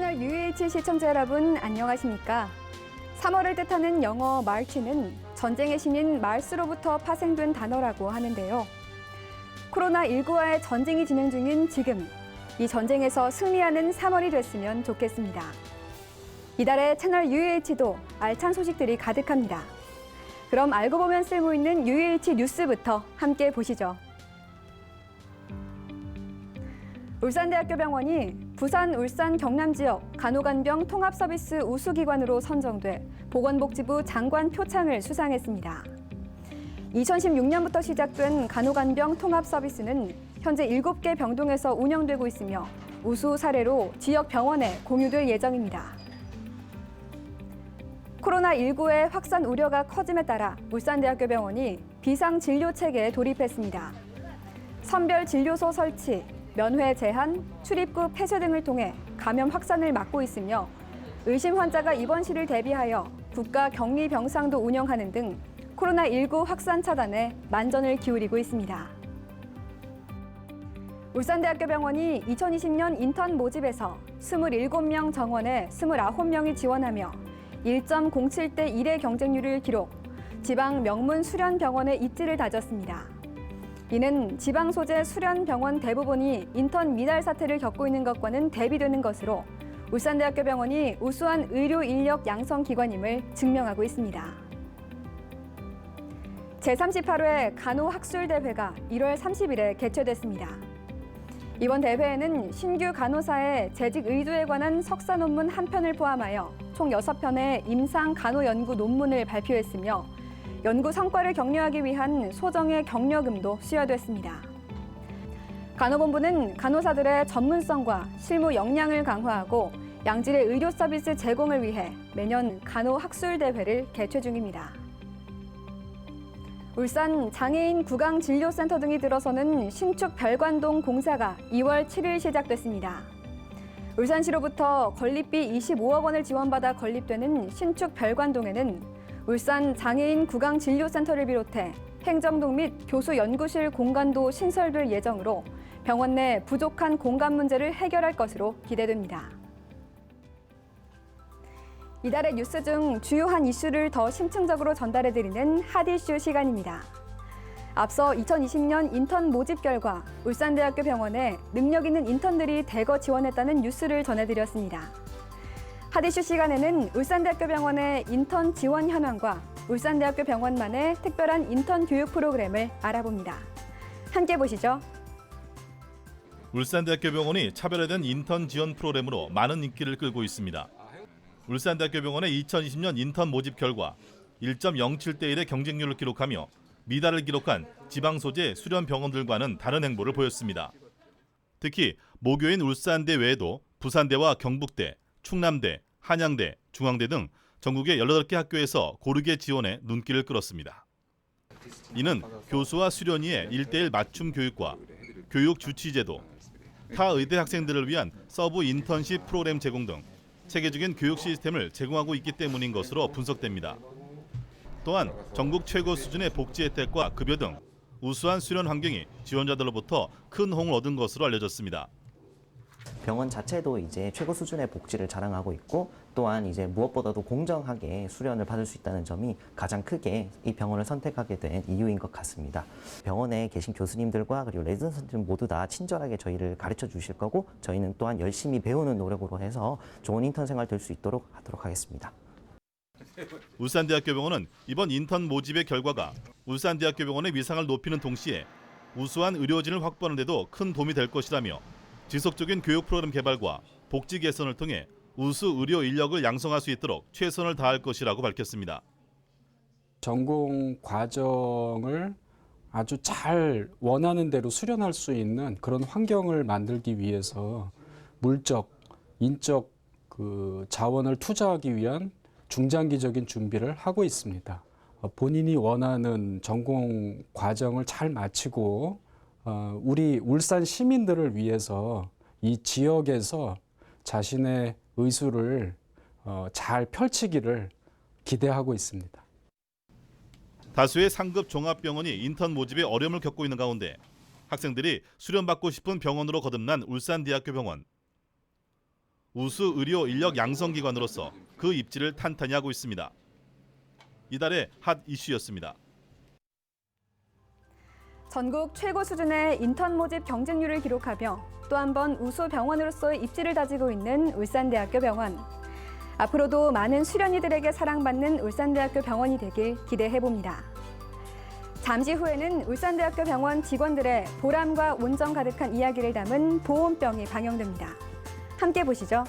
채널 UH 시청자 여러분 안녕하십니까? 3월을 뜻하는 영어 마치는 전쟁의 신인 마르스로부터 파생된 단어라고 하는데요. 코로나19와의 전쟁이 진행 중인 지금, 이 전쟁에서 승리하는 3월이 됐으면 좋겠습니다. 이달에 채널 UH도 알찬 소식들이 가득합니다. 그럼 알고 보면 쓸모있는 UH 뉴스부터 함께 보시죠. 울산대학교 병원이 부산, 울산, 경남 지역 간호간병 통합서비스 우수기관으로 선정돼 보건복지부 장관 표창을 수상했습니다. 2016년부터 시작된 간호간병 통합서비스는 현재 7개 병동에서 운영되고 있으며 우수 사례로 지역 병원에 공유될 예정입니다. 코로나19의 확산 우려가 커짐에 따라 울산대학교 병원이 비상진료체계에 돌입했습니다. 선별진료소 설치, 면회 제한, 출입구 폐쇄 등을 통해 감염 확산을 막고 있으며 의심 환자가 입원실을 대비하여 국가 격리 병상도 운영하는 등 코로나19 확산 차단에 만전을 기울이고 있습니다. 울산대학교 병원이 2020년 인턴 모집에서 27명 정원에 29명이 지원하며 1.07대 1의 경쟁률을 기록, 지방 명문 수련병원의 입지를 다졌습니다. 이는 지방 소재 수련병원 대부분이 인턴 미달 사태를 겪고 있는 것과는 대비되는 것으로 울산대학교 병원이 우수한 의료 인력 양성 기관임을 증명하고 있습니다. 제38회 간호학술대회가 1월 30일에 개최됐습니다. 이번 대회에는 신규 간호사의 재직 의도에 관한 석사 논문 한 편을 포함하여 총 6편의 임상 간호 연구 논문을 발표했으며 연구 성과를 격려하기 위한 소정의 격려금도 수여됐습니다. 간호본부는 간호사들의 전문성과 실무 역량을 강화하고 양질의 의료 서비스 제공을 위해 매년 간호학술대회를 개최 중입니다. 울산 장애인 구강진료센터 등이 들어서는 신축 별관동 공사가 2월 7일 시작됐습니다. 울산시로부터 건립비 25억 원을 지원받아 건립되는 신축 별관동에는 울산 장애인 구강진료센터를 비롯해 행정동 및 교수연구실 공간도 신설될 예정으로 병원 내 부족한 공간 문제를 해결할 것으로 기대됩니다. 이달의 뉴스 중 주요한 이슈를 더 심층적으로 전달해드리는 핫이슈 시간입니다. 앞서 2020년 인턴 모집 결과 울산대학교 병원에 능력 있는 인턴들이 대거 지원했다는 뉴스를 전해드렸습니다. 핫이슈 시간에는 울산대학교 병원의 인턴 지원 현황과 울산대학교 병원만의 특별한 인턴 교육 프로그램을 알아봅니다. 함께 보시죠. 울산대학교 병원이 차별화된 인턴 지원 프로그램으로 많은 인기를 끌고 있습니다. 울산대학교 병원의 2020년 인턴 모집 결과 1.07대 1의 경쟁률을 기록하며 미달을 기록한 지방 소재 수련 병원들과는 다른 행보를 보였습니다. 특히 모교인 울산대 외에도 부산대와 경북대, 충남대, 한양대, 중앙대 등 전국의 18개 학교에서 고르게 지원해 눈길을 끌었습니다. 이는 교수와 수련의의 1:1 맞춤 교육과 교육 주치제도, 타 의대 학생들을 위한 서브 인턴십 프로그램 제공 등 체계적인 교육 시스템을 제공하고 있기 때문인 것으로 분석됩니다. 또한 전국 최고 수준의 복지 혜택과 급여 등 우수한 수련 환경이 지원자들로부터 큰 호응을 얻은 것으로 알려졌습니다. 병원 자체도 이제 최고 수준의 복지를 자랑하고 있고 또한 이제 무엇보다도 공정하게 수련을 받을 수 있다는 점이 가장 크게 이 병원을 선택하게 된 이유인 것 같습니다. 병원에 계신 교수님들과 그리고 레지던트들 모두 다 친절하게 저희를 가르쳐 주실 거고 저희는 또한 열심히 배우는 노력으로 해서 좋은 인턴 생활 될 수 있도록 하도록 하겠습니다. 울산대학교 병원은 이번 인턴 모집의 결과가 울산대학교 병원의 위상을 높이는 동시에 우수한 의료진을 확보하는 데도 큰 도움이 될 것이라며 지속적인 교육 프로그램 개발과 복지 개선을 통해 우수 의료 인력을 양성할 수 있도록 최선을 다할 것이라고 밝혔습니다. 전공 과정을 아주 잘 원하는 대로 수련할 수 있는 그런 환경을 만들기 위해서 물적, 인적 자원을 투자하기 위한 중장기적인 준비를 하고 있습니다. 본인이 원하는 전공 과정을 잘 마치고 우리 울산 시민들을 위해서 이 지역에서 자신의 의술을 잘 펼치기를 기대하고 있습니다. 다수의 상급 종합병원이 인턴 모집에 어려움을 겪고 있는 가운데 학생들이 수련받고 싶은 병원으로 거듭난 울산대학교 병원. 우수 의료 인력 양성기관으로서 그 입지를 탄탄히 하고 있습니다. 이달의 핫 이슈였습니다. 전국 최고 수준의 인턴 모집 경쟁률을 기록하며 또 한 번 우수 병원으로서의 입지를 다지고 있는 울산대학교 병원. 앞으로도 많은 수련이들에게 사랑받는 울산대학교 병원이 되길 기대해봅니다. 잠시 후에는 울산대학교 병원 직원들의 보람과 온정 가득한 이야기를 담은 보온병이 방영됩니다. 함께 보시죠.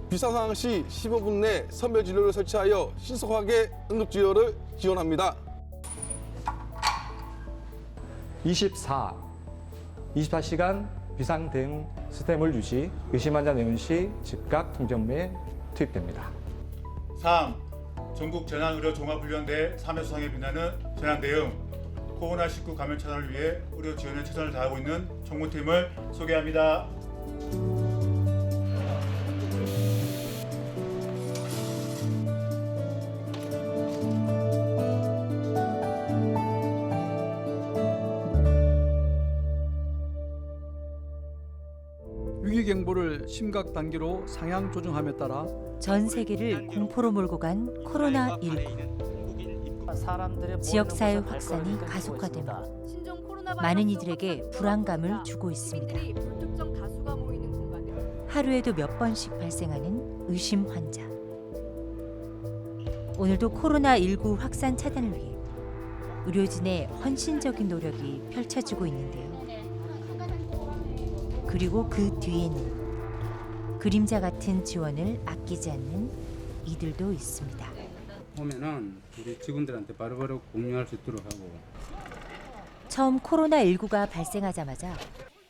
비상상황 시 15분 내 선별 진료를 설치하여 신속하게 응급진료를 지원합니다. 24시간 비상 대응 시스템을 유지, 의심 환자 내원 시 즉각 통전부에 투입됩니다. 3. 전국 재난의료 종합훈련대 3회 수상에 빛나는 재난대응, 코로나19 감염 차단을 위해 의료 지원에 최선을 다하고 있는 총무팀을 소개합니다. 위기경보를 심각 단계로 상향 조정함에 따라 전 세계를 공포로 몰고 간 코로나19. 지역사회 확산이 가속화되며 많은 이들에게 불안감을 주고 있습니다. 하루에도 몇 번씩 발생하는 의심 환자. 오늘도 코로나19 확산 차단을 위해 의료진의 헌신적인 노력이 펼쳐지고 있는데요. 그리고 그 뒤에는 그림자 같은 지원을 아끼지 않는 이들도 있습니다. 오면은 우리 직원들한테 바로바로 공유할 수 있도록 하고. 처음 코로나19가 발생하자마자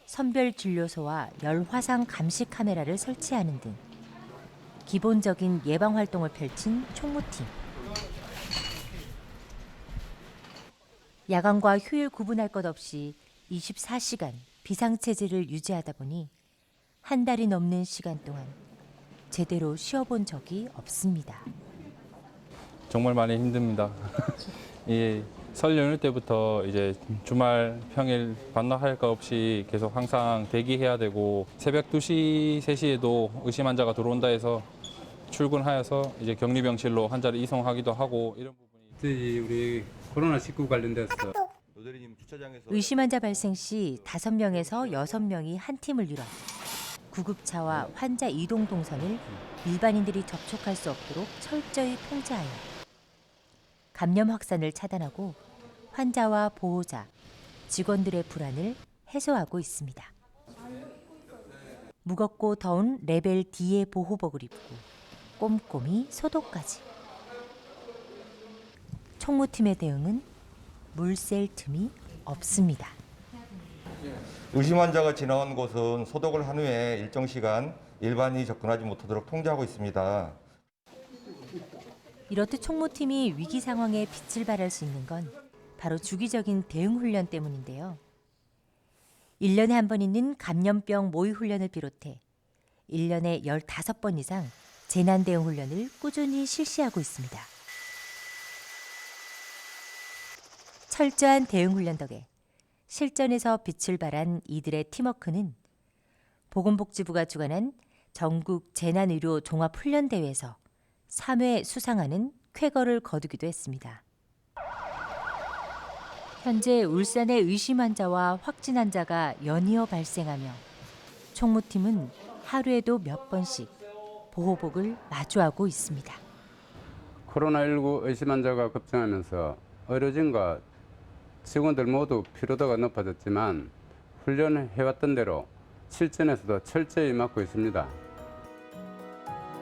선별 진료소와 열화상 감시 카메라를 설치하는 등 기본적인 예방 활동을 펼친 총무팀. 야간과 휴일 구분할 것 없이 24시간 비상체제를 유지하다 보니 한 달이 넘는 시간 동안 제대로 쉬어본 적이 없습니다. 정말 많이 힘듭니다. 이 설 연휴 때부터 이제 주말 평일 반납할 거 없이 계속 항상 대기해야 되고 새벽 2시, 3시에도 의심 환자가 들어온다 해서 출근하여서 이제 격리병실로 환자를 이송하기도 하고 이런 부분이 우리 코로나19 관련돼서 의심 환자 발생 시 5명에서 6명이 한 팀을 이뤄 구급차와 환자 이동 동선을 일반인들이 접촉할 수 없도록 철저히 통제하여 감염 확산을 차단하고 환자와 보호자, 직원들의 불안을 해소하고 있습니다. 무겁고 더운 레벨 D의 보호복을 입고 꼼꼼히 소독까지. 총무팀의 대응은 물 셀 틈이 없습니다. 의심 환자가 지나온 곳은 소독을 한 후에 일정 시간 일반인이 접근하지 못하도록 통제하고 있습니다. 이렇듯 총무팀이 위기 상황에 빛을 발할 수 있는 건 바로 주기적인 대응 훈련 때문인데요. 1년에 한 번 있는 감염병 모의 훈련을 비롯해 1년에 15번 이상 재난 대응 훈련을 꾸준히 실시하고 있습니다. 철저한 대응 훈련 덕에 실전에서 빛을 발한 이들의 팀워크는 보건복지부가 주관한 전국 재난의료 종합훈련대회에서 3회 수상하는 쾌거를 거두기도 했습니다. 현재 울산의 의심 환자와 확진 환자가 연이어 발생하며 총무팀은 하루에도 몇 번씩 보호복을 마주하고 있습니다. 코로나19 의심 환자가 급증하면서 의료진과 직원들 모두 피로도가 높아졌지만 훈련을 해왔던 대로 실전에서도 철저히 맡고 있습니다.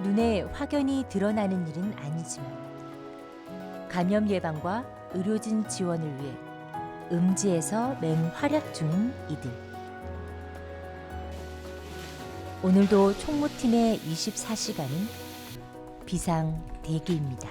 눈에 확연히 드러나는 일은 아니지만 감염 예방과 의료진 지원을 위해 음지에서 맹활약 중인 이들. 오늘도 총무팀의 24시간은 비상 대기입니다.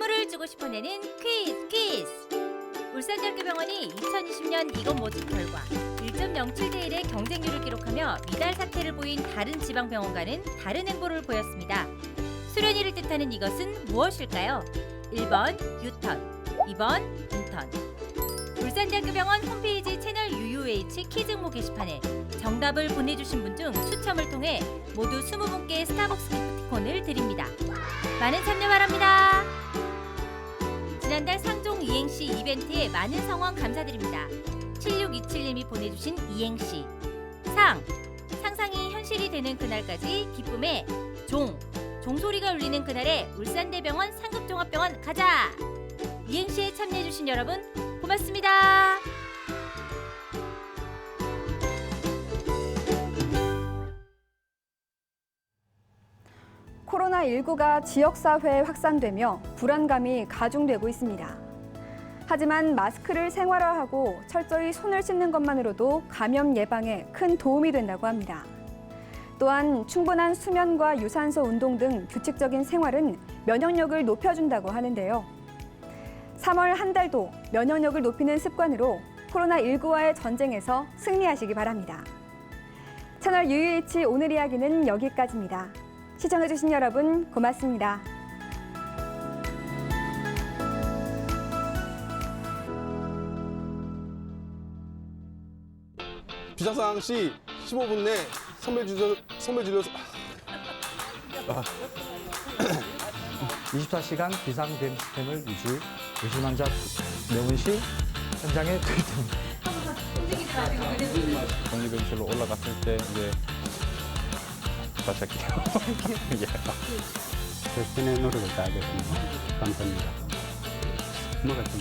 선물을 주고 싶어내는 퀴즈! 울산대학교병원이 2020년 이건 모집 결과 1.07대 1의 경쟁률을 기록하며 미달 사태를 보인 다른 지방병원과는 다른 행보를 보였습니다. 수련이를 뜻하는 이것은 무엇일까요? 1번 유턴, 2번 인턴. 울산대학교병원 홈페이지 채널 UUH 퀴즈 응모 게시판에 정답을 보내주신 분 중 추첨을 통해 모두 20분께 스타벅스 기프티콘을 드립니다. 많은 참여 바랍니다. 지난달 상종 이행시 이벤트에 많은 성원 감사드립니다. 7627님이 보내주신 이행시. 상상이 현실이 되는 그날까지 기쁨의 종소리가 울리는 그날에 울산대병원 상급종합병원 가자! 이행시에 참여해주신 여러분 고맙습니다. 코로나19가 지역사회에 확산되며 불안감이 가중되고 있습니다. 하지만 마스크를 생활화하고 철저히 손을 씻는 것만으로도 감염 예방에 큰 도움이 된다고 합니다. 또한 충분한 수면과 유산소 운동 등 규칙적인 생활은 면역력을 높여준다고 하는데요. 3월 한 달도 면역력을 높이는 습관으로 코로나19와의 전쟁에서 승리하시기 바랍니다. 채널 UUH 오늘 이야기는 여기까지입니다. 시청해주신 여러분 고맙습니다. 비상상황 시 15분 내 선별 진료 24시간 비상대응 시스템을 유지, 의심 환자 명은 시 현장에 투입됩니다. 독립병실로 올라갔을 때 이제 다시 할게요. 예. 절신의 노력을 다하겠습니다. 감사합니다. 뭐가 좀.